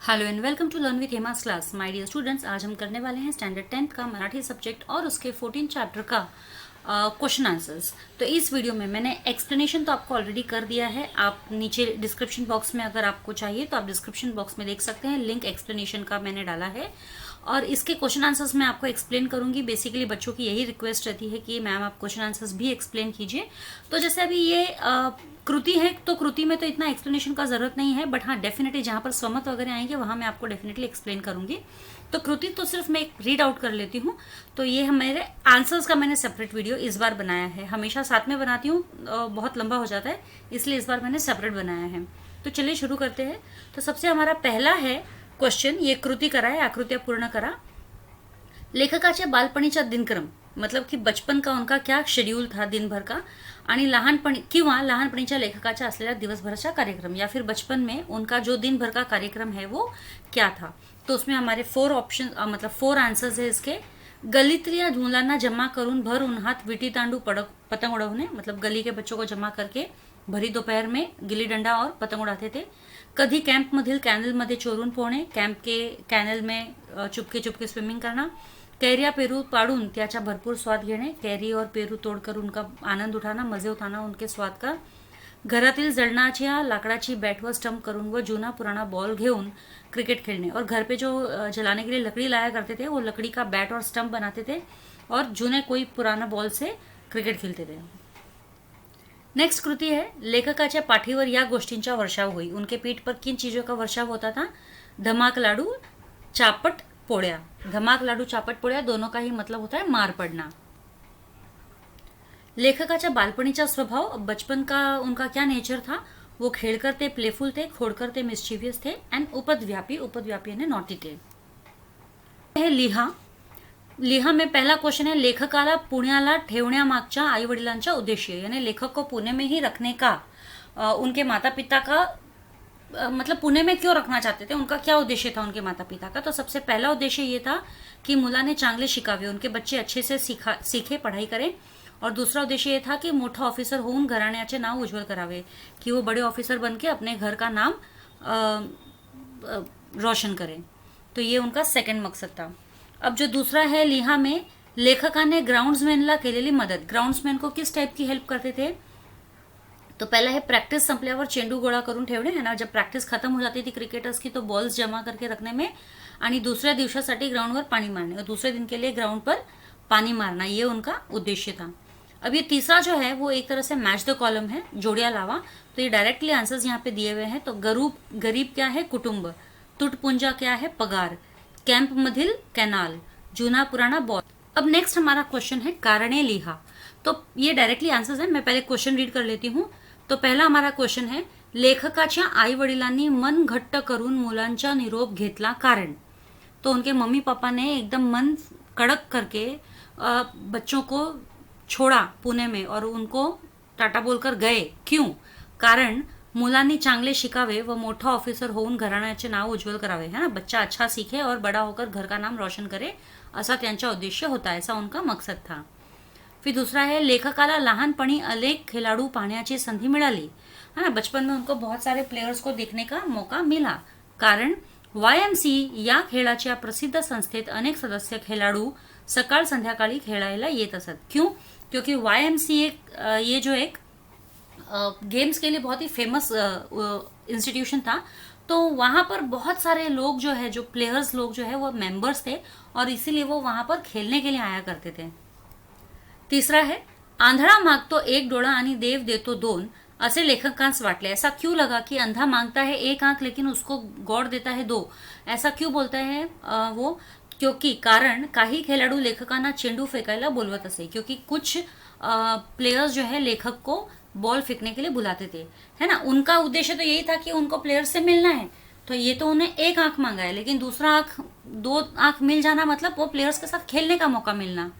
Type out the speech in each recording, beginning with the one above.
Hello and welcome to learn with Hema's class. My dear students, आज हम करने वाले हैं स्टैंडर्ड 10th का मराठी सब्जेक्ट और उसके 14 चैप्टर का क्वेश्चन आंसर्स। तो इस वीडियो में मैंने एक्सप्लेनेशन तो आपको ऑलरेडी कर दिया है। आप नीचे डिस्क्रिप्शन बॉक्स में अगर आपको चाहिए तो आप डिस्क्रिप्शन बॉक्स में देख सकते हैं, लिंक एक्सप्लेनेशन का मैंने डाला है। और इसके क्वेश्चन आंसर्स मैं आपको एक्सप्लेन करूंगी। बेसिकली बच्चों की यही रिक्वेस्ट रहती है कि मैम आप क्वेश्चन आंसर्स भी एक्सप्लेन कीजिए। तो जैसे अभी ये कृति है तो कृति में तो इतना एक्सप्लेनेशन का जरूरत नहीं है, बट हाँ डेफिनेटली जहाँ पर स्वमत वगैरह आएंगे वहां मैं आपको डेफिनेटली एक्सप्लेन करूंगी। तो कृति तो सिर्फ मैं रीड आउट कर लेती हूँ। तो ये मेरे आंसर्स का मैंने सेपरेट वीडियो इस बार बनाया है। हमेशा साथ में बनाती हूँ, बहुत लंबा हो जाता है, इसलिए इस बार मैंने सेपरेट बनाया है। तो चलिए शुरू करते हैं। तो सबसे हमारा पहला है क्वेश्चन, ये कृति करा है, आकृत्या पूर्ण करा। लेखकाच्या बालपणीचा दिनक्रम, मतलब की बचपन का उनका क्या शेड्यूल था दिन भर का, आणि लहानपणी किंवा लहानपणीच्या लेखकाच्या असलेल्या दिवसभराचा कार्यक्रम, या फिर बचपन में उनका जो दिन भर का कार्यक्रम है वो क्या था। तो उसमें हमारे 4 ऑप्शन मतलब 4 आंसर्स है इसके। गलीतल्या मुलांना जमा करून भर उन्हात विटी तांडू पतंग उड़वणे, मतलब गली के बच्चों को जमा करके भरी दोपहर में गिल्ली डंडा और पतंग उड़ाते थे। कधी कैंप मधील कैनल मध्ये चोरून पोहणे, कैंप के कैनल में चुपके चुपके स्विमिंग करना। कैरिया पेरू पाड़ून त्याचा भरपूर स्वाद घेणे, कैरी और पेरू तोड़कर उनका आनंद उठाना, मजे उठाना उनके स्वाद का। घरातील जळणाच्या लाकडाची बैट व स्टंप करून व जूना पुराना बॉल घेऊन क्रिकेट खेलने, और घर पे जो जलाने के लिए लकड़ी लाया करते थे वो लकड़ी का बैट और स्टंप बनाते थे और जूने कोई पुराना बॉल से क्रिकेट खेलते थे। नेक्स्ट कृति है, लेखकाच्या पाठीवर या गोष्टींचा वर्षाव होई, उनके पीठ पर किन चीजों का वर्षाव होता था। धमाक लाडू चापट पोड़िया, धमाक लाडू चापट पोड़िया दोनों का ही मतलब होता है मार पड़ना। लेखकाच्या बालपणीचा स्वभाव, बचपन का उनका क्या नेचर था, वो खेळकर ते प्लेफुल थे, खोडकर ते मिस्चिवियस थे, एंड उपद्व्यापी, उपद्व्यापी यानी नॉटी थे। है लिहा, लिहा में पहला क्वेश्चन है, लेखकाला पुण्याला ठेवण्यामागच्या आई वडिलांचा उद्देश्य, यानी लेखक को पुणे में ही रखने का उनके माता पिता का मतलब पुणे में क्यों रखना चाहते थे, उनका क्या उद्देश्य था उनके माता पिता का। तो सबसे पहला उद्देश्य ये था कि मुलाने चांगले शिकावे, उनके बच्चे अच्छे से सीखे पढ़ाई करें। और दूसरा उद्देश्य ये था कि मोठा ऑफिसर होऊन घराण्याचे नाव उज्ज्वल करावे, कि वो बड़े ऑफिसर बन के अपने घर का नाम रोशन करें। तो ये उनका सेकंड मकसद था। अब जो दूसरा है, लिहा में लेखकाने ग्राउंड्समॅनला केलेली मदत, ग्राउंड्समॅन को किस टाइप की हेल्प करते थे। तो पहला है प्रैक्टिस संपल्यावर चेंडू गोळा करून ठेवणे, है ना, जब प्रैक्टिस खत्म हो जाती थी क्रिकेटर्स की तो बॉल्स जमा करके रखने में, आणि दूसऱ्या दिवसासाठी ग्राउंड पर पानी मारने, और दूसरे दिन के लिए ग्राउंड पर पानी मारना, ये उनका उद्देश्य था। अब ये तीसरा जो है वो एक तरह से मैच द कॉलम है, जोड़िया लावा। तो ये डायरेक्टली आंसर्स यहाँ पे दिए हुए हैं। तो गरीब क्या है, कुटुंब। तुटपुंजा क्या है, पगार। कैंप मधील कैनाल, जूना पुराना बॉल। अब नेक्स्ट हमारा क्वेश्चन है, कारणे लिहा। तो ये डायरेक्टली आंसर्स है, मैं पहले क्वेश्चन रीड कर लेती हूँ। तो पहला हमारा क्वेश्चन है, लेखकाच्या आई वडिलांनी मन घट्ट करून मुलांचा निरोप घेतला, कारण। तो उनके मम्मी पापा ने एकदम मन कड़क करके बच्चों को छोड़ा पुणे में और उनको टाटा बोलकर गए, क्यों। कारण मुलांनी चांगले शिकावे व मोठा ऑफिसर होऊन घराण्याचे नाव उज्ज्वल करावे, है ना, बच्चा अच्छा सीखे और बड़ा होकर घर का नाम रोशन करे, असा त्यांचा उद्देश्य होता, ऐसा उनका मकसद था। फिर दूसरा है, लेखकाला लहानपणी अनेक खिलाडू पाहण्याची संधि मिळाली, है ना, बचपन में उनको बहुत सारे प्लेयर्स को देखने का मौका मिला, कारण YMC या खेळाच्या प्रसिद्ध संस्थेत अनेक सदस्य खेळाडू सकाळ संध्याकाळी खेळायला येत असत, क्यों, क्योंकि YMC ये जो एक गेम्स के लिए बहुत ही फेमस इंस्टीट्यूशन था। तो वहाँ पर बहुत सारे लोग जो है, जो प्लेयर्स लोग जो है वो मेंबर्स थे, और इसीलिए वो वहाँ पर खेलने के लिए आया करते थे। तीसरा है, आंधळा मागतो एक डोळा आणि देव देतो दोन, असे लेखकांस वाटले। ऐसा क्यों लगा कि अंधा मांगता है एक आंख लेकिन उसको गॉड देता है 2, ऐसा क्यों बोलता है वो, क्योंकि कारण काही खेळाडू लेखकांना चेंडू फेंकायला बोलवत असे, क्योंकि कुछ प्लेयर्स जो है लेखक को बॉल फेंकने के लिए बुलाते थे, है ना। उनका उद्देश्य तो यही था कि उनको प्लेयर्स से मिलना है, तो ये तो उन्हें एक आंख मांगा है, लेकिन दूसरा आंख 2 आंख मिल जाना मतलब वो प्लेयर्स के साथ खेलने का मौका मिलना,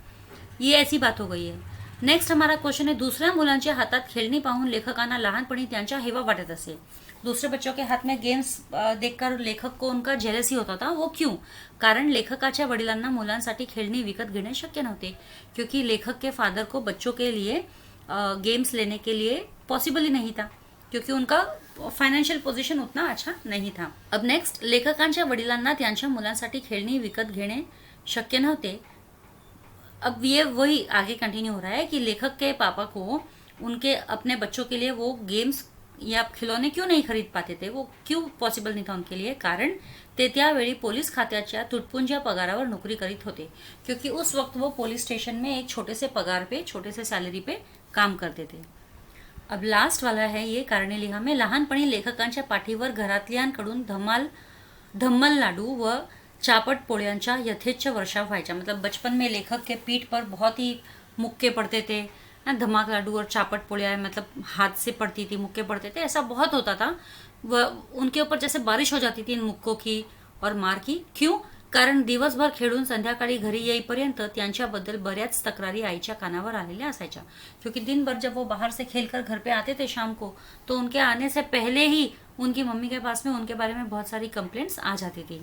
ये ऐसी बात हो गई है। नेक्स्ट हमारा क्वेश्चन है, दुसऱ्या मुलांच्या हातात खेळणी पाहून लेखकांना लहानपणी त्यांच्या हेवा वाटत असे। दूसरे बच्चों के हाथ में गेम्स देखकर लेखक को उनका जेलसी होता था, वो क्यों, कारण लेखकाच्या वडिलांना मुलांसाठी खेळणी विकत घेणे शक्य नव्हते, क्योंकि लेखक के फादर को बच्चों के लिए गेम्स लेने के लिए पॉसिबल ही नहीं था, क्योंकि उनका फायनान्शियल पोझिशन उतना अच्छा नहीं था. अब नेक्स्ट, लेखकांच्या वडिलांना त्यांच्या मुलांसाठी खेळणी विकत घेणे शक्य नव्हते. अब ये वही आगे कंटिन्यू हो रहा है कि लेखक के पापा को उनके अपने बच्चों के लिए वो गेम्स या खिलौने क्यों नहीं खरीद पाते थे, वो क्यों पॉसिबल नहीं था उनके लिए. कारण ते त्यावेळी पोलीस खात्याच्या तुटपुंज्या पगारावर नोकरी करीत होते, क्योंकि उस वक्त वो पुलिस स्टेशन में एक छोटे से पगार पे, छोटे से सैलरी पे काम करते थे. अब लास्ट वाला है ये कारणे लिहा में, लहानपणी लेखकांच्या पाठीवर घरातल्यांकडून धम्मल लाडू व चापट पोळ्यांच्या यथेच्छ वर्षाव व्हायच्या. मतलब बचपन में लेखक के पीठ पर बहुत ही मुक्के पड़ते थे, धमाक लाडू और चापट पोड़िया मतलब हाथ से पड़ती थी, मुक्के पड़ते थे, ऐसा बहुत होता था. उनके ऊपर जैसे बारिश हो जाती थी इन मुक्कों की और मार की. क्यों? कारण दिवसभर खेळून संध्याकाळी घरी येईपर्यंत त्यांच्याबद्दल बऱ्याच तक्रारी आईच्या कानावर आलेल्या असायच्या. क्योंकि दिन भर जब वो बाहर से खेलकर घर पे आते थे शाम को, तो उनके आने से पहले ही उनकी मम्मी के पास में उनके बारे में बहुत सारी कंप्लेंट्स आ जाती थी.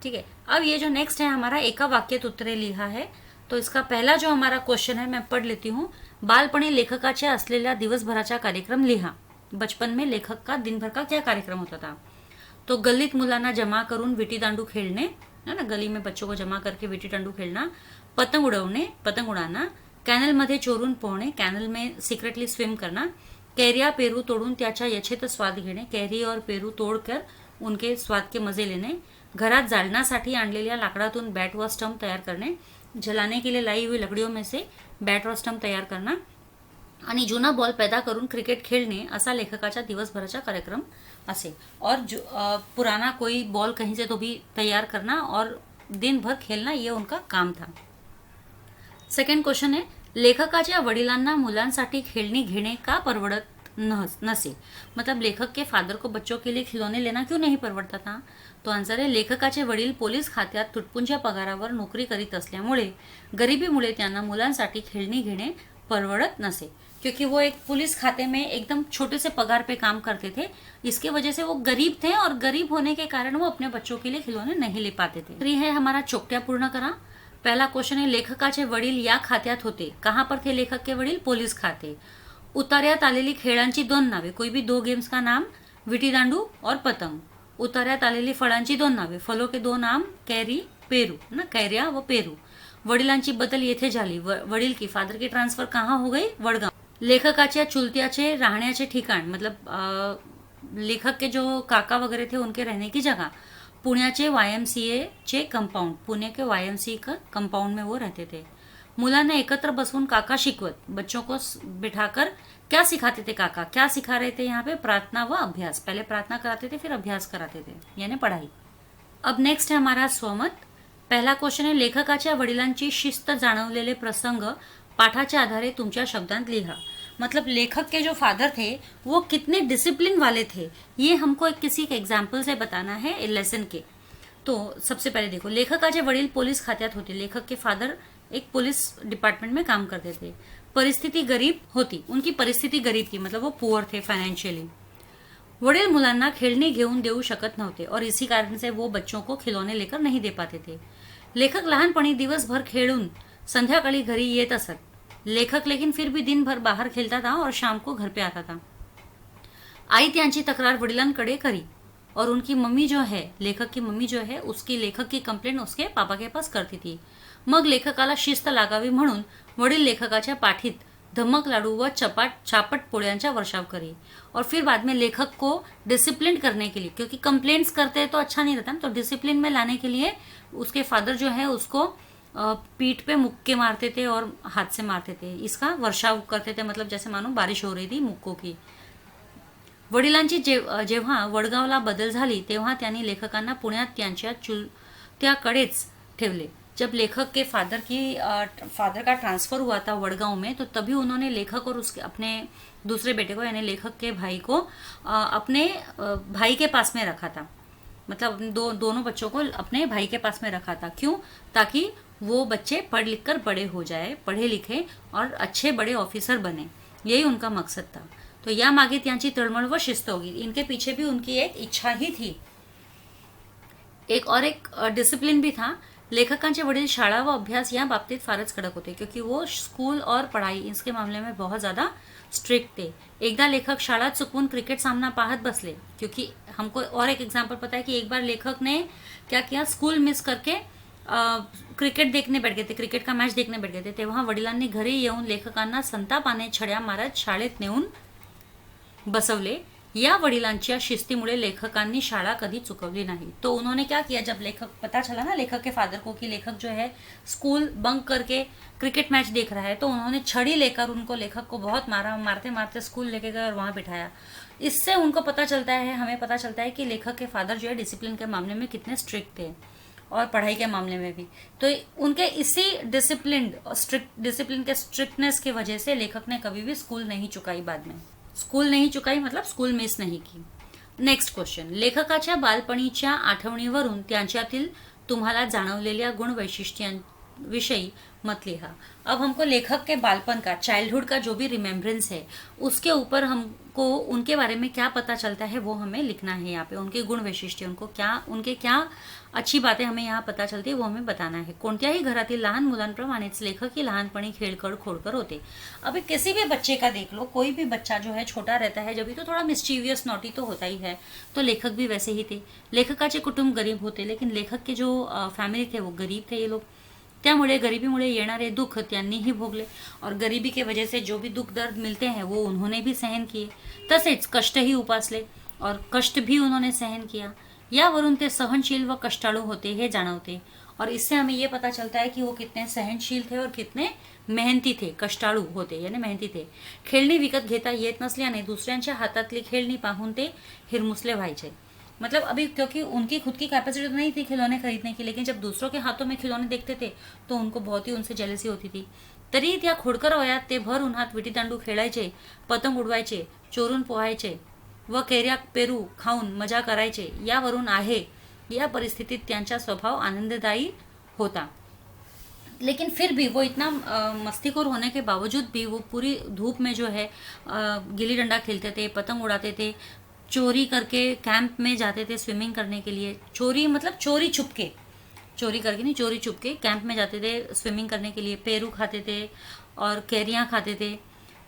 ठीक है. अब ये जो नेक्स्ट है हमारा एका वाक्यात उत्तरे लिहा है. तो इसका पहला जो हमारा क्वेश्चन है मैं पढ़ लेती हूँ. बालपणी लेखकाच्या असलेल्या दिवसभराचा कार्यक्रम लिहा. बचपन में लेखक का दिन भर का क्या कार्यक्रम होता था. तो गल्लीत मुलांना जमा करून विटी दांडू खेळणे, है ना, गली में बच्चों को जमा करके विटी दांडू खेलना, पतंग उड़वणे, पतंग उड़ाना, कैनल मध्ये चोरून पोहणे, कैनल में सीक्रेटली स्विम करना, कैरिया पेरू तोड़ून त्याचा यथेच्छ स्वाद घेणे, कैरी और पेरू तोड़कर उनके स्वाद के मजे लेने, घरात जाळण्यासाठी आणलेल्या लाकडातून बॅट व स्टंप तयार करणे, जलाने के लिए लाई हुई लकड़ियों में से बॅट व स्टंप तयार करना आणि जुना बॉल पैदा करून क्रिकेट खेळणे असा लेखकाचा दिवसभराचा कार्यक्रम असे. और पुराना कोई बॉल कहीं से तो भी तैयार करना और दिन भर खेलना ये उनका काम था. सेकंड क्वेश्चन है, लेखकाच्या वडिलांना मुलांसाठी खेळणी घेणे का परवडत नसे. मतलब लेखक के फादर को बच्चों के लिए खिलौने लेना क्यों नहीं परवडता था. तो आन्सर आहे, लेखकाचे वडील पोलीस खात्यात तुटपुंज्या पगारावर नोकरी करीत असल्यामुळे गरिबीमुळे त्यांना मुलांसाठी खेळणी घेणे परवडत नसे. क्योंकि वो एक पुलिस खाते में एकदम छोटे से पगार पे काम करते थे, इसके वजह से वो गरीब थे और गरीब होने के कारण वो अपने बच्चों के लिए खिलौने नहीं ले पाते थे. 3 है हमारा चोकट्या पूर्ण करा. पहला क्वेश्चन है, लेखकाचे वडील या खात्यात होते. कहाँ पर थे लेखक के वडील? पोलीस खाते. उतार्यात आलेली खेळांची 2 नावे, कोई भी 2 गेम्स का नाम, विटी दांडू और पतंग. उतार्यात आलेली फळांची 2 नावे, फलों के 2 नाम, कैरी, पेरू, ना, कैरिया व पेरू. वडिलांची बदल येथे झाली. वडील की फादर की ट्रांसफर कहाँ हो गई? वडगाव. लेखकाच्या चुलत्याचे राहण्याचे ठिकाण, मतलब लेखक के जो काका वगैरह थे उनके रहने की जगह पुण्याचे YMCA चे कंपाउंड, पुणे के YMCA का कंपाउंड में वो रहते थे. मुलांना एकत्र बसवून काका शिकवत, बच्चों को बिठाकर क्या सिखाते थे काका? क्या सिखा रहे थे यहाँ पे? प्रार्थना व अभ्यास. पहले प्रार्थना कराते थे, फिर अभ्यास कराते थे, यानी पढ़ाई. अब नेक्स्ट है हमारा स्वमत. पहला क्वेश्चन है, लेखकाच्या वडिलांची शिस्त जाणवलेले प्रसंग पाठाच्या आधारे तुमच्या शब्दांत लिहा. मतलब लेखक के जो फादर थे वो कितने डिसिप्लिन वाले थे, ये हमको किसी एक एग्जाम्पल से बताना है लेसन के. तो सबसे पहले देखो, लेखकाचे वडील पोलीस खात्यात होते. लेखक के फादर एक पुलिस डिपार्टमेंट में काम करते थे. परिस्थिती गरीब होती, उनकी परिस्थिती गरीब थी, मतलब वो पुअर थे फाइनेंशियली. वडील मुलांना खेळणी घेऊन देऊ शकत नव्हते और इसी कारण से वो बच्चों को खिलौने लेकर नहीं दे पाते थे. लेखक लहानपणी दिवसभर खेळून संध्याकाळी घरी येत असत. लेखक लेकिन फिर भी दिन भर बाहर खेलता था और शाम को घर पे आता था. आई त्यांची तक्रार वडिलांकडे करी और उनकी मम्मी जो है, लेखक की मम्मी जो है, उसकी लेखक की कंप्लेंट उसके पापा के पास करती थी. मग लेखकाला शिस्त लागावी म्हणून वडील लेखकाच्या पाठीत धमक लाडू व चापट पोळ्यांचा वर्षाव करी. और फिर बाद में लेखक को डिसिप्लिन करने के लिए, क्योंकि कंप्लेंट्स करते तो अच्छा नहीं रहता, तो डिसिप्लिन में लाने के लिए उसके फादर जो है उसको पीठ पे मुक्के मारते थे और हाथ से मारते थे. इसका वर्षाव करते थे, मतलब जैसे मानो बारिश हो रही थी मुक्कों की. वडिलांची जेव्हा वडगावला बदल झाली तेव्हा त्यांनी लेखकांना पुण्यात त्यांच्या चुलत्याकडेच ठेवले. जब लेखक के फादर का ट्रांसफर हुआ था वडगांव में, तो तभी उन्होंने लेखक और उसके अपने दूसरे बेटे को, यानी लेखक के भाई को अपने भाई के पास में रखा था. मतलब दोनों बच्चों को अपने भाई के पास में रखा था. क्यों? ताकि वो बच्चे पढ़ लिख कर बड़े हो जाए, पढ़े लिखे और अच्छे बड़े ऑफिसर बने, यही उनका मकसद था. तो या मागे त्यांची तळमळ व शिस्त होगी. इनके पीछे भी उनकी एक इच्छा ही थी, एक डिसिप्लिन भी था. लेखकांचे वडील शाळा व अभ्यास या बाबतीत फारच कडक होते, क्योंकि वो स्कूल और पढ़ाई इसके मामले में बहुत ज़्यादा स्ट्रिक्ट थे। एकदा लेखक शाळा चुकवून क्रिकेट सामना पाहत बसले, क्योंकि हमको और एक एग्जाम्पल पता है कि एक बार लेखक ने क्या किया, स्कूल मिस करके क्रिकेट देखने बैठ गए थे, क्रिकेट का मॅच देखने बैठ गए थे। तेव्हा वडिलांनी घरी येऊन लेखकांना संतापाने छड्या मारत शाळेत नेऊन बसवले। या वडिलांच्या शिस्तीमुळे लेखकांनी शाळा कभी चुकवली नहीं। तो उन्होंने क्या किया, जब लेखक पता चला ना लेखक के फादर को कि लेखक जो है स्कूल बंक करके क्रिकेट मैच देख रहा है, तो उन्होंने छड़ी लेकर उनको, लेखक को बहुत मारा, मारते मारते स्कूल लेके गए और वहां बिठाया। इससे उनको पता चलता है, हमें पता चलता है कि लेखक के फादर जो है डिसिप्लिन के मामले में कितने स्ट्रिक्ट थे और पढ़ाई के मामले में भी। तो उनके इसी डिसिप्लिन के स्ट्रिक्टनेस की वजह से लेखक ने कभी भी स्कूल नहीं चुकाई, बाद में स्कूल नहीं चुकाई मतलब स्कूल मिस नहीं की। नेक्स्ट क्वेश्चन, लेखकाच्या बालपणीच्या आठवणीवरून त्यांच्यातील तुम्हाला जाणवलेल्या गुण वैशिष्ट्यांविषयी मत लिहा। अब हमको लेखक के बालपन का, चाइल्डहुड का जो भी रिमेम्बरेंस है, उसके ऊपर हमको उनके बारे में क्या पता चलता है वो हमें लिखना है यहाँ पे। उनके गुण वैशिष्ट्य, उनके क्या अच्छी बातें हमें यहाँ पता चलती है वो हमें बताना है। कोणत्याही घरातील लहान मुलांप्रमाणेच लेखक ही लहानपणी खेळकर खोडकर होते। अभी किसी भी बच्चे का देख लो, कोई भी बच्चा जो है छोटा रहता है जब भी, तो थोड़ा मिस्चीवियस नॉटी तो होता ही है। तो लेखक भी वैसे ही थे। लेखकाचे कुटुंब गरीब होते, लेकिन लेखक के जो फॅमिली थे वो गरीब थे ये लोग। त्यामुळे गरिबीमुळे येणारे दुःख त्यांनीही भोगले और गरीबी के वजह से जो भी दुख दर्द मिलते हैं वो उन्होंने भी सहन किए। तसेच कष्टही उपासले और कष्ट भी उन्होंने सहन किया। यावरून ते सहनशील व कष्टाळू होते हे जाणवते और इससे हमें ये पता चलता है कि वो कितने सहनशील थे और कितने मेहनती थे, कष्टाळू होते यानी मेहनती थे। खेळणी विकत घेता येत नसल्याने दुसऱ्यांच्या हातातली खेळणी पाहून ते हिरमुसले व्हायचे। मतलब अभी क्योंकि उनकी खुद की कैपेसिटी तो नहीं थी खिलौने खरीदने की, लेकिन जब दूसरों के हाथों में खिलौने देखते थे तो उनको बहुत ही उनसे जेलसी होती थी। तरी त्या खोडकर वयात ते भर उन्हात विटीदांडू खेळायचे, पतंग उडवायचे, चोरून पोहायचे व कैऱ्या पेरू खाऊन मजा करायचे। यावरून आहे या परिस्थितीत त्यांचा स्वभाव आनंददायी होता। लेकिन फिर भी वो इतना मस्तीखोर होने के बावजूद भी वो पूरी धूप में जो है गिल्ली डंडा खेलते थे, पतंग उड़ाते थे, चोरी करके कैंप में जाते थे स्विमिंग करने के लिए। चोरी मतलब चोरी छुपके, चोरी करके नहीं, चोरी छुपके कैंप में जाते थे स्विमिंग करने के लिए। पेरू खाते थे और कैरियाँ खाते थे।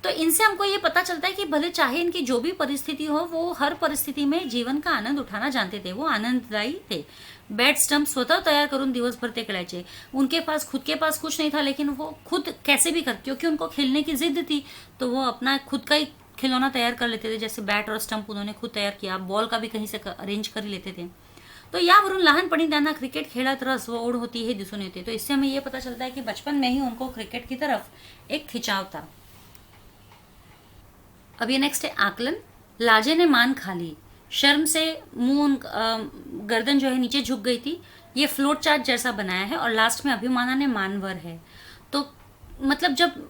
तो इनसे हमको ये पता चलता है कि भले चाहे इनकी जो भी परिस्थिति हो, वो हर परिस्थिति में जीवन का आनंद उठाना जानते थे, वो आनंददायी थे। बैट स्टंप स्वतः तैयार करून दिवसभर ते खेळायचे। उनके पास खुद के पास कुछ नहीं था, लेकिन वो खुद कैसे भी कर, क्योंकि उनको खेलने की जिद थी तो वो अपना खुद का ही खिलौना तैयार कर लेते थे। जैसे बैट और स्टंप उन्होंने खुद तैयार किया, बॉल का भी कहीं से अरेंज कर लेते थे। तो यावरून लहानपणी त्यांना क्रिकेट खेळत रस व ओढ होती हे दिसून येते। तो इससे हमें ये पता चलता है कि बचपन में ही उनको क्रिकेट की तरफ एक खिंचाव था। अब ये नेक्स्ट है आकलन। लाजे ने मान खा ली, शर्म से मुंह गर्दन जो है नीचे झुक गई थी। ये फ्लोट चार्ट जैसा बनाया है और लास्ट में अभिमाना ने मानवर है। तो मतलब जब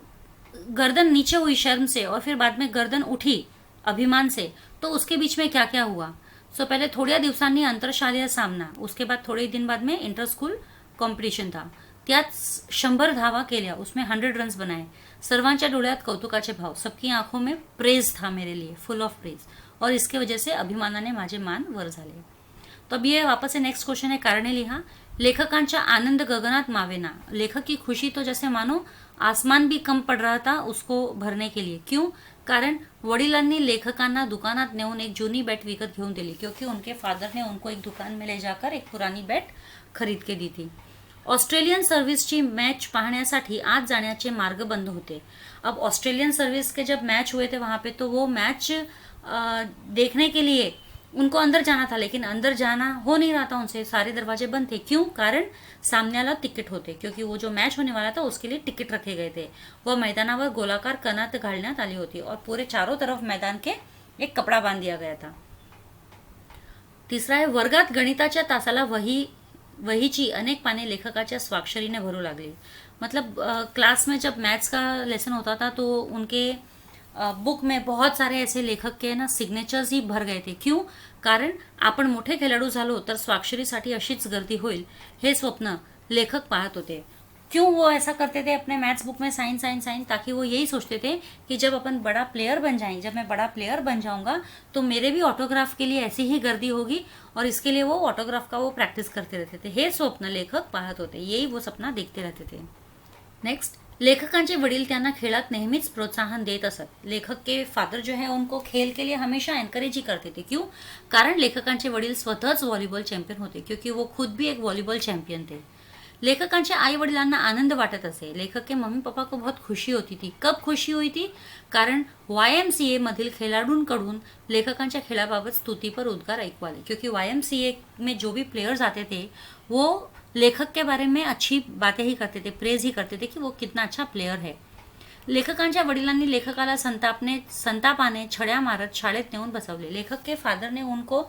गर्दन नीचे हुई शर्म से और फिर बाद में गर्दन उठी अभिमान से, तो उसके बीच में क्या क्या हुआ। सो पहले थोड्या दिवसांनी आंतरशालेय सामना, उसके बाद थोड़े दिन बाद में इंटर स्कूल कॉम्पिटिशन था। त्यात 100 धावा केल्या, उसमें 100 रन्स बनाए। सर्वांच्या डोळ्यात कौतुकाचे भाव, सबकी आंखों में प्रेज था मेरे लिए, फुल ऑफ प्रेज, और इसके वजह से अभिमानाने माझे मान वर झाले। तो अब ये वापस से नेक्स्ट क्वेश्चन है, कारणे लिहा। लेखकांचा आनंद गगनात मावेना, लेखक की खुशी तो जैसे मानो आसमान भी कम पड़ रहा था उसको भरने के लिए। क्यों? कारण वडिलांनी लेखकांना दुकानात नेऊन एक जूनी बैट विकत घेऊन दिली, क्योंकि उनके फादर ने उनको एक दुकान में ले जाकर एक पुरानी बैट खरीद के दी थी। ऑस्ट्रेलियन सर्विसची मॅच पाहण्यासाठी आज जाण्याचे मार्ग बंद होते। अब ऑस्ट्रेलियन सर्विस के जब मैच हुए थे वहां पे, तो वो मैच देखने के लिए उनको अंदर जाना था, लेकिन अंदर जाना हो नहीं रहा था उनसे, सारे दरवाजे बंद थे। क्यों? कारण सामने वाला टिकट होते, क्योंकि वो जो मैच होने वाला था उसके लिए टिकट रखे गए थे। वह मैदानावर गोलाकार कनात घालण्यात आली होती और पूरे चारों तरफ मैदान के एक कपड़ा बांध दिया गया था। तीसरा है, वर्गात गणिताच्या तासाला वहीची अनेक पाने लेखकाच्या स्वाक्षरीने भरू लागली। मतलब क्लास में जब मैथ्स का लेसन होता था तो उनके बुक में बहुत सारे ऐसे लेखक के ना सिग्नेचर्स ही भर गए थे। क्यों? कारण आपण मोठे खेळाडू झालो तर स्वाक्षरीसाठी अशीच गर्दी होईल हे स्वप्न लेखक पाहत होते। क्यों वो ऐसा करते थे अपने मैथ्स बुक में साइन साइन साइन, ताकि वो यही सोचते थे कि जब अपन बड़ा प्लेयर बन जाएंगे, जब मैं बड़ा प्लेयर बन जाऊंगा तो मेरे भी ऑटोग्राफ के लिए ऐसी ही गर्दी होगी, और इसके लिए वो ऑटोग्राफ का वो प्रॅक्टिस करते रहते थे. हे स्वप्न लेखक पाहत होते, यही वो सपना देखते रहते थे. नेक्स्ट, लेखकांचे वडील त्यांना खेळात नेहमीच प्रोत्साहन देत असत. लेखक के फादर जो है उनको खेल के लिए हमेशा एनकरेज ही करते थे. क्यों? कारण लेखकांचे वडील स्वतःच व्हॉलीबॉल चॅम्पियन होते, क्योंकि वो खुद भी एक व्हॉलीबॉल चॅम्पियन थे. लेखकांच्या आई वडिलांना आनंद वाटत असे. लेखक के मम्मी पापा को बहुत खुशी होती थी. कब खुशी हुई थी? कारण YMCA मधील खिलाडूंकडून लेखकांच्या खेळाबाबत स्तुतीपर उद्गार ऐकू आले. क्योंकि YMCA में जो भी प्लेयर्स आते थे वो लेखक के बारे में अच्छी बातें ही करते थे, प्रेज ही करते थे कि वो कितना अच्छा प्लेयर है. लेखकांच्या वडिलांनी लेखकाला संतापाने छड्या मारत शाळेत नेऊन बसवले. लेखक के फादर ने उनको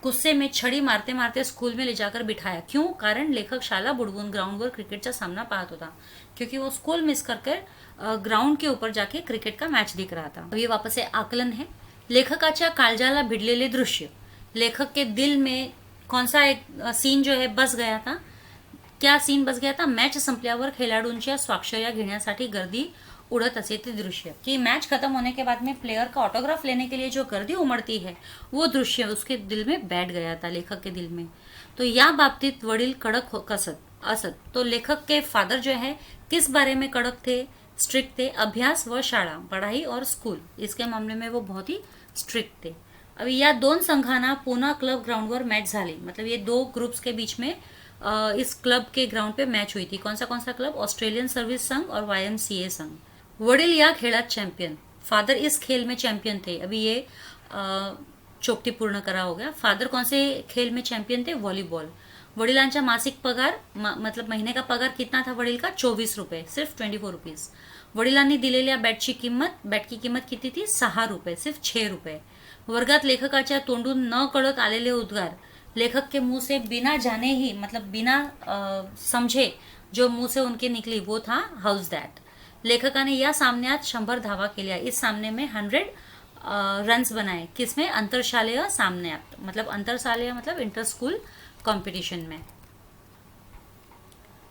गुस्से में छड़ी मारते मारते स्कूल में ले जाकर बिठाया. क्यों? कारण लेखक शाला बुडवून ग्राउंडवर क्रिकेटचा सामना पाहत होता, क्योंकि वो स्कूल मिस करके ग्राउंड के ऊपर जाके क्रिकेट का मैच दिख रहा था. अभी वापस से आकलन है. लेखकाच्या काळजाला भिडलेले दृश्य. लेखक के दिल में कौन सा एक सीन जो है बस गया था. क्या सीन बस गया था? मॅच संपल्यावर खेळाडूंच्या स्वाक्षऱ्या घेण्यासाठी गर्दी उड़त असे ते दृश्य. कि मैच खत्म होने के बाद में प्लेयर का ऑटोग्राफ लेने के लिए जो गर्दी उमड़ती है वो दृश्य उसके दिल में बैठ गया था, लेखक के दिल में. तो या बाबतीत वडील कडक असत. तो लेखक के फादर जो है किस बारे में कड़क थे, स्ट्रिक्ट थे? अभ्यास व शाळा, पढ़ाई और स्कूल, इसके मामले में वो बहुत ही स्ट्रिक्ट थे. अभी या दोन संघांना पुन्हा क्लब ग्राउंडवर मॅच झाली. मतलब ये दो ग्रुप्स के बीच में इस क्लब के ग्राउंड पे मैच हुई थी. कौन सा क्लब? ऑस्ट्रेलियन सर्विस संघ और YMCA संघ. वडील या खेळात चॅम्पियन. फादर इस खेल में चैंपियन थे. अभी ये चौकटी पूर्ण करा हो गया. फादर कौन से खेल में चैंपियन थे? वॉलीबॉल. वडिलांचा मासिक पगार मतलब महीने का पगार कितना था वडील का? 24 रुपये, सिर्फ 24 रुपीज. वडिलांनी दिलेल्या बॅटची किंमत किती थी? 6 रुपये, सिर्फ 6 रुपये. वर्गात लेखकाच्या तोंडून न कळत आलेले उद्गार. लेखक के मुंह से बिना जाने ही, मतलब बिना समझे जो मुंह से उनके निकली वो था हाउस दैट. लेखकाने या सामन्यात 100 धावा केल्या. इस सामने में 100 रन्स बनाए. किसमें? अंतरशालेय सामन्यात. मतलब अंतरशालेय मतलब इंटर स्कूल कॉम्पिटिशन में.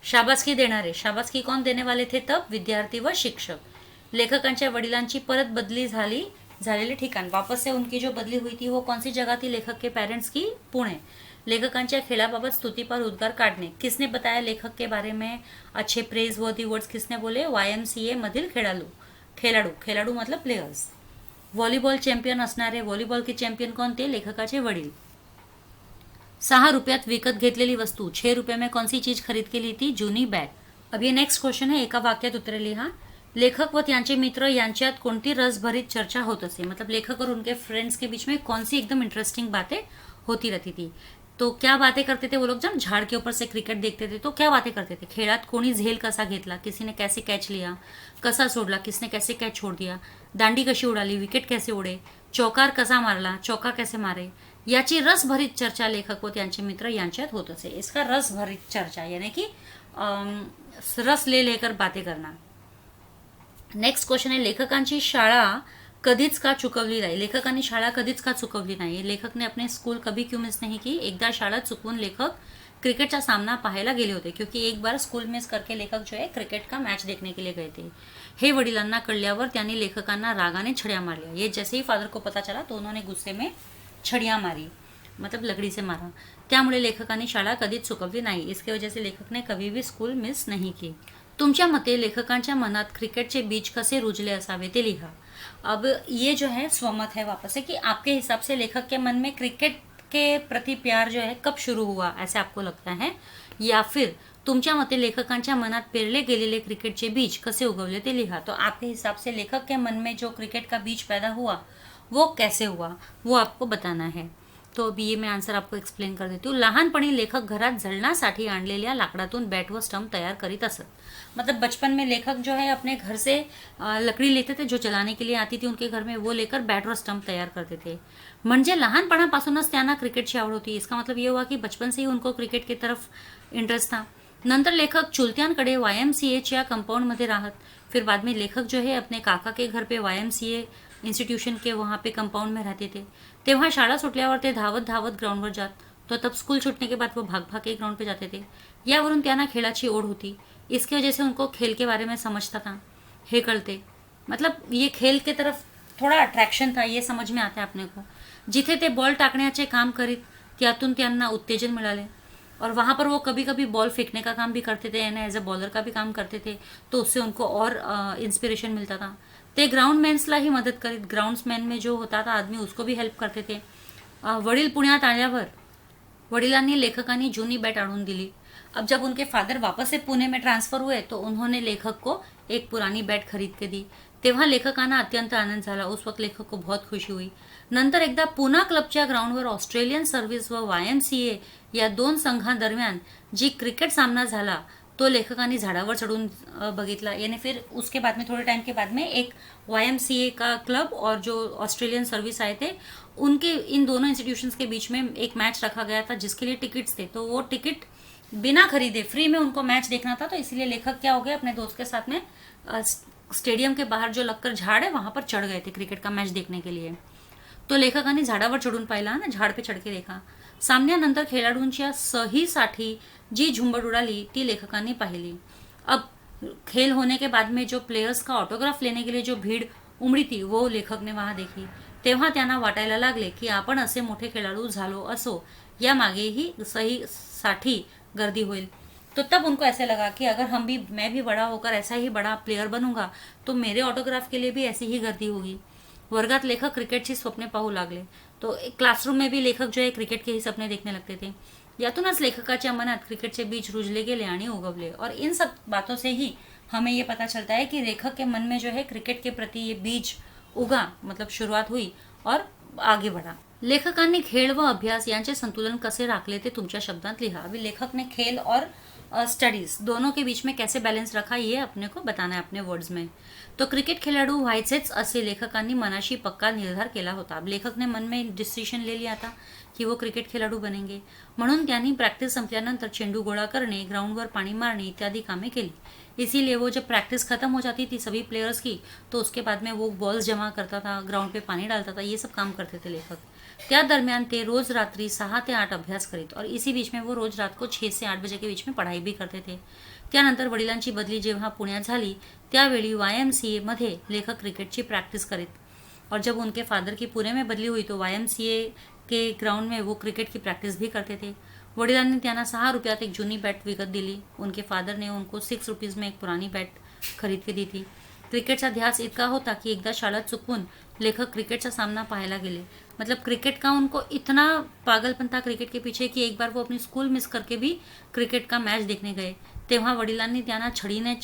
शाबासकी देणारे. शाबासकी कौन देने वाले थे तब? विद्यार्थी व शिक्षक. लेखकांच्या वडिलांची परत बदली झालेले ठिकाण. वापस से उनकी जो बदली हुई थी वो कौन सी जगह थी लेखक के पेरेंट्स की? पुणे. लेखकांच्या खेळाबाबत स्तुतीपर उद्गार काढणे. किसने बताया लेखक के बारे में अच्छे प्रेज वर्दी वर्ड्स किसने बोले? YMCA मधील खेळाडू मतलब प्लेयर्स. व्हॉलीबॉल चॅम्पियन असणारे. व्हॉलीबॉल के चॅम्पियन कोण ते? लेखकाचे वडील. 6 रुपयात विकत घेतलेली वस्तू. 6 रुपये में कौन सी चीज खरीद के ली थी? जूनी बॅग. अब ये नेक्स्ट क्वेश्चन है. एका वाक्यात उत्तरे लिहा. लेखक व त्यांचे मित्र यांच्यात कोणती रसभरीत चर्चा होत असे. मतलब लेखक और उनके फ्रेंड्स के बीच में कौन सी एकदम इंटरेस्टिंग बातें होती रहती थी. तो क्या बातें करते थे वो लोग? जब झाड़ के ऊपर से क्रिकेट देखते थे तो क्या बातें करते थे? खेळात कोणी झेल कसा घेतला, किसी ने कैसे कैच लिया, कसा सोडला, किसने कैसे कैच छोड़ दिया, दांडी कशी उडाली, विकेट कैसे उडे, चौकार कसा मारला, चौका कैसे मारे, याची रसभरीत चर्चा लेखक व त्यांचे मित्र यांच्यात होत असे. इसका रसभरीत चर्चा यानी कि रस ले लेकर बातें करना. नेक्स्ट क्वेश्चन आहे. लेखकांची शाळा कधीच का चुकवली नाही. लेखकांनी शाळा कधीच का चुकवली नाही. लेखक ने अपने स्कूल कभी क्यों मिस नहीं की. एकदा शाळा चुकवून लेखक क्रिकेटचा सामना पाहायला गेले होते, क्योंकि एक बार स्कूल मिस करके लेखक जो है क्रिकेट का मैच देखने के लिए गए थे. हे वडिलांना कळल्यावर त्यांनी लेखकांना रागाने छड्या मारल्या. ये जैसे ही फादर को पता चला तो उन्होंने गुस्से में छड़ियाँ मारी, मतलब लकड़ी से मारा. त्यामुळे लेखकांनी शाळा कधीच चुकवली नाही. इसके वजह से लेखक ने कभी भी स्कूल मिस नहीं की. तुमच्या मते लेखकांच्या मनात क्रिकेटचे बीज कसे रुजले असावे ते लिहा. अब ये जो है स्वमत है वापस से कि आपके हिसाब से लेखक के मन में क्रिकेट के प्रति प्यार जो है कब शुरू हुआ, ऐसे आपको लगता है, या फिर तुमच्या मते लेखकांच्या मनात पेरले गेलेले क्रिकेटचे बीज कसे उगवले ते लिहा. तो आपके हिसाब से लेखक के मन में जो क्रिकेट का बीज पैदा हुआ वो कैसे हुआ वो आपको बताना है. तो अभी ये मैं आंसर आपको एक्सप्लेन कर देती हूँ. लहानपणी लेखक घरात जळणासाठी आणलेल्या लाकडातून बॅट व स्टंप तैयार करीत असत. मतलब बचपन में लेखक जो है अपने घर से लकड़ी लेते थे जो जलाने के लिए आती थी उनके घर में, वो लेकर बैट और स्टंप तैयार करते थे. म्हणजे लहानपणापासूनच त्यांना क्रिकेटची आवड होती. इसका मतलब ये हुआ कि बचपन से ही उनको क्रिकेट की तरफ इंटरेस्ट था. नंतर लेखक चुलत्यांकडे YMCA कंपाउंडमध्ये राहत. फिर बाद में लेखक जो है अपने काका के घर पे YMCA इंस्टीट्यूशन के वहाँ पे कंपाउंड में रहते थे. तेव्हा शाळा सुटल्यावर ते धावत धावत ग्राउंडवर जात. तो तब स्कूल छूटने के बाद वो भाग भाग के ग्राउंड पे जाते थे. यावरून त्यांना खेळाची ओढ होती. इसकी वजह से उनको खेल के बारे में समझता था. हे कळते, मतलब ये खेल के तरफ थोडा अट्रॅक्शन था, ये समझ में आता है अपने को. जिथे ते बॉल टाकण्याचे काम करीत त्यातून त्यांना उत्तेजन मिळाले. और वहाँ पर वो कभी कभी बॉल फेंकने का काम भी करते थे, यानी एज अ बॉलर का भी काम करते थे. तो उससे उनको और इंस्पिरेशन मिलता था. ते ग्राउंडमॅन्सला ही मदत करीत. ग्राउंड्समॅन में जो होता था आदमी उसको भी हेल्प करते थे. वडील पुण्यात आल्यावर वडिलांनी लेखकांनी जूनी बैट आणून दिली. अब जब उनके फादर वापस से पुणे में ट्रांसफर हुए तो उन्होंने लेखक को एक पुरानी बैट खरीद के दी. तेव्हा लेखकांना अत्यंत आनंद झाला. उस वक्त लेखक को बहुत खुशी हुई. नंतर एकदा पुना क्लबच्या ग्राउंडवर ऑस्ट्रेलियन सर्व्हिस व YMCA या 2 संघांदरम्यान जी क्रिकेट सामना झाला तो लेखकांनी झाडावर चढून बघितला. यानी फिर उसके बाद में थोड़े टाइम के बाद में एक YMCA का क्लब और जो ऑस्ट्रेलियन सर्विस आए थे उनके इन दोनों इंस्टीट्यूशंस के बीच में एक मैच रखा गया था जिसके लिए टिकट्स थे. तो वो टिकट बिना खरीदे फ्री में उनको मैच देखना था. तो इसीलिए लेखक क्या हो गए, अपने दोस्त के साथ में स्टेडियम के बाहर जो लगकर झाड आहे वहां पर चढ़ गए थे क्रिकेट का मैच देखने के लिए. तो लेखकांनी झाडावर चढून पाहिला ना, झाड पे चढ के देखा. सामन्यानंतर खेळाडूंच्या सहीसाठी जी झुंबड उडाली ती लेखकांनी पाहिली. अब खेल होने के बाद में जो प्लेयर्स का ऑटोग्राफ लेने के लिए जो भीड़ उमड़ी थी वो लेखक ने वहां देखी. तेव्हा त्यांना वाटायला लागले की आपण असे मोठे खेळाडू झालो असो, या मागेही सहीसाठी गर्दी होईल. तो तब उनको ऐसे लगा कि अगर मैं भी बड़ा होकर ऐसा ही बड़ा प्लेयर बनूंगा तो मेरे ऑटोग्राफ के लिए भी ऐसी ही गर्दी होगी. वर्गात लेखक क्रिकेटची स्वप्ने पाहू लागले. तो क्लासरूम में भी लेखक जो है क्रिकेट के ही सपने देखने लगते थे. यातूनच लेखकाच्या मनात क्रिकेटचे बीज रुजले गेले आणि उगवले. और इन सब बातों से ही हमें ये पता चलता है कि लेखक के मन में जो है क्रिकेट के प्रति ये बीज उगा, मतलब शुरुआत हुई और आगे बढ़ा. लेखकांनी खेळ व अभ्यास यांचे संतुलन कसे राखले ते तुमच्या शब्दांत लिहा. अभी लेखक ने खेल और स्टडीज दोनों के बीच में कैसे बैलेंस रखा ये अपने को बताना है अपने वर्ड्स में. तो क्रिकेट खेळाडू व्हायचेच असे लेखकांनी मनाशी पक्का निर्धार केला होता. अब लेखक ने मन में डिसिशन ले लिया था कि वो क्रिकेट खिलाड़ू बनेंगे. म्हणून त्यांनी प्रॅक्टिस संपल्यानंतर चेंडू गोळा करणे, ग्राउंडवर पाणी मारणे इत्यादि कामें केली. इसीलिए वो जब प्रैक्टिस खत्म हो जाती थी सभी प्लेयर्स की तो उसके बाद में वो बॉल्स जमा करता था, ग्राउंड पे पानी डालता था, ये सब काम करते थे लेखक. त्या दरम्यान ते रोज रात्री 6 ते 8 अभ्यास करीत और इसी बीच में वो रोज रात को 6 से 8 बजे के बीच में पढ़ाई भी करते थे. त्यानंतर वडिलांची बदली जेव्हा पुण्यात झाली त्यावेळी YMCA मध्ये लेखक क्रिकेटची प्रॅक्टिस करीत. और जब उनके फादर की पुणे में बदली हुई तो YMCA के ग्राउंड में वो क्रिकेट की प्रैक्टिस भी करते थे. वडिलांनी त्यांना 6 रुपयात एक जूनी बैट विकत दिली. उनके फादर ने उनको 6 रुपीज़ में एक पुरानी बैट खरीद के दी थी. क्रिकेटचा ध्यास इतका होता कि एकदा शाळा चुकवून लेखक क्रिकेटचा सामना पाहायला गेले. मतलब क्रिकेट का उनको इतना पागलपन था क्रिकेट के पीछे कि एक बार वो अपनी स्कूल मिस करके भी क्रिकेट का मैच देखने गए. तेव्हा वडिलांनी त्यांना छडीने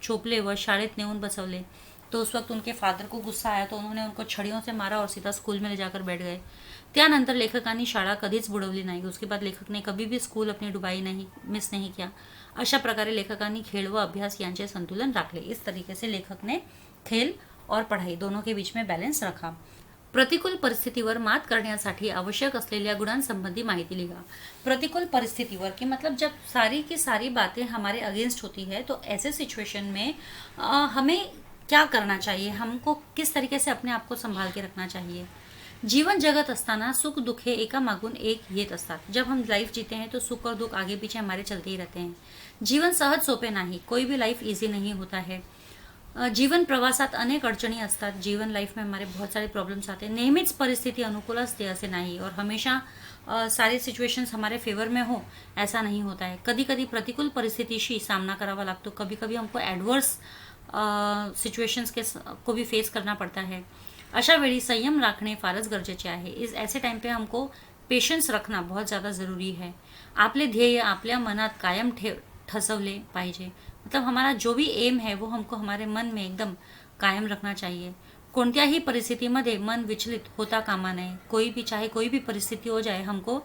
छोपले व शाळेत नेऊन बसवले. तो उस वक्त उनके फादर को गुस्सा आया तो उन्होंने उनको छड़ियों से मारा और सीधा स्कूल में ले जाकर बैठ गए. त्यानंतर लेखकांनी शाळा कधीच बुडवली नाही. उसके बाद लेखक ने कभी भी स्कूल अपनी डुबाई नहीं मिस नहीं किया. अशा प्रकारे लेखकांनी खेळ व अभ्यास यांचे संतुलन राखले. इस तरीके से लेखक ने खेल और पढ़ाई दोनों के बीच में बैलेंस रखा. प्रतिकूल परिस्थितीवर मात करण्यासाठी आवश्यक असलेल्या गुणांसंबंधी माहिती लिहा. प्रतिकूल परिस्थितीवर की मतलब जब सारी की सारी बातें हमारे अगेंस्ट होती है तो ऐसे सिचुएशन में हमें क्या करना चाहिए, हमको किस तरीके से अपने आप को संभाल के रखना चाहिए. जीवन जगत असताना सुख दुख हे एका मागून एक येत असतात. जब हम लाइफ जीते हैं तो सुख और दुख आगे पीछे हमारे चलते ही रहते हैं. जीवन सहज सोपे नाही, कोई भी लाइफ इजी नहीं होता है. जीवन प्रवासात अनेक अडचणी असतात. जीवन लाइफ में हमारे बहुत सारे प्रॉब्लम्स आते हैं. नेहमीच परिस्थिती अनुकूल असते असे नाही और हमेशा सारे सिचुएशंस हमारे फेवर में हो ऐसा नहीं होता है. कधी कधी प्रतिकूल परिस्थितीशी सामना करावा लागतो. कभी कभी हमको एडवर्स सिचुएशंस को भी फेस करना पड़ता है. अशा वेळी संयम राखणे फारच गरजेचे आहे. इस ऐसे टाइम पे हमको पेशेंस रखना बहुत ज़्यादा ज़रूरी है. आपले ध्येय आपल्या मनात कायम ठसवले पाहिजे. मतलब हमारा जो भी एम है वो हमको हमारे मन में एकदम कायम रखना चाहिए. कोणत्याही परिस्थितीमध्ये मन विचलित होता कामा नये. कोई भी चाहे कोई भी परिस्थिति हो जाए हमको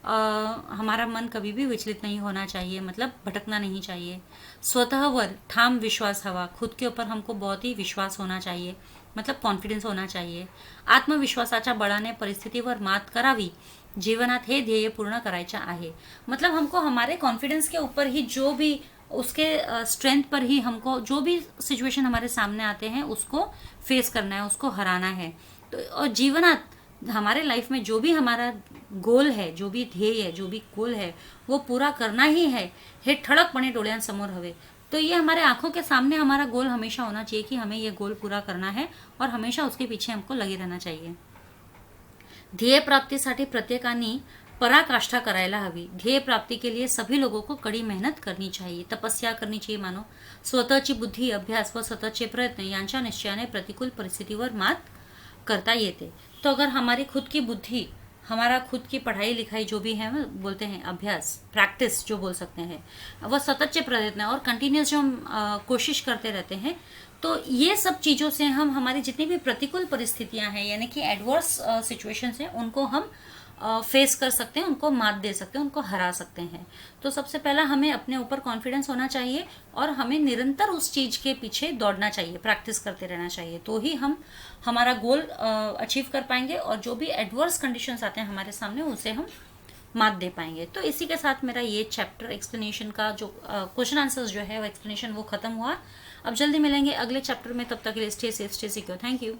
हमारा मन कभी भी विचलित नहीं होना चाहिए, मतलब भटकना नहीं चाहिए. स्वतःवर ठाम विश्वास हवा. खुद के ऊपर हमको बहुत ही विश्वास होना चाहिए, मतलब कॉन्फिडेंस होना चाहिए. आत्मविश्वासाच्या बळाने परिस्थितीवर मात करावी. जीवनात हे ध्येय पूर्ण करायचे आहे. मतलब हमको हमारे कॉन्फिडेंस के ऊपर ही जो भी उसके स्ट्रेंथ पर ही हमको जो भी सिचुएशन हमारे सामने आते हैं उसको फेस करना है, उसको हराना है. तो और जीवनात हमारे लाइफ में जो भी हमारा गोल है, जो भी ध्येय है, जो भी गोल है, वो पूरा करना ही है। हे ठळकपणे डोळ्यांसमोर हवे। तो ये हमारे आंखों के सामने हमारा गोल हमेशा होना चाहिए कि हमें ये गोल पूरा करना है और हमेशा उसके पीछे हमको लगे रहना चाहिए। ध्येय प्राप्तीसाठी प्रत्येकाने पराकाष्ठा करायला हवी। ध्येय प्राप्ति के लिए सभी लोगों को कड़ी मेहनत करनी चाहिए, तपस्या करनी चाहिए मानो। स्वतःची बुद्धी, अभ्यास व सततचे प्रयत्न यांच्या निश्चयाने प्रतिकूल परिस्थितीवर मात करता येते। तो अगर हमारी खुद की बुद्धि, हमारा खुद की पढ़ाई लिखाई जो भी है, बोलते हैं अभ्यास, प्रैक्टिस जो बोल सकते हैं, वह सतत प्रयत्न और कंटिन्यूस जो हम कोशिश करते रहते हैं, तो ये सब चीज़ों से हम हमारी जितनी भी प्रतिकूल परिस्थितियां हैं, यानी कि एडवर्स सिचुएशंस हैं, उनको हम फेस कर सकते हैं, उनको मात दे सकते हैं, उनको हरा सकते हैं। तो सबसे पहला हमें अपने ऊपर कॉन्फिडेंस होना चाहिए और हमें निरंतर उस चीज़ के पीछे दौड़ना चाहिए, प्रैक्टिस करते रहना चाहिए, तो ही हम हमारा गोल अचीव कर पाएंगे और जो भी एडवर्स कंडीशंस आते हैं हमारे सामने, उसे हम मात दे पाएंगे। तो इसी के साथ मेरा ये चैप्टर एक्सप्लेनेशन का जो क्वेश्चन आंसर्स जो है वो एक्सप्लेनेशन वो खत्म हुआ। अब जल्दी मिलेंगे अगले चैप्टर में, तब तक के लिए stay safe, stay secure. Thank you.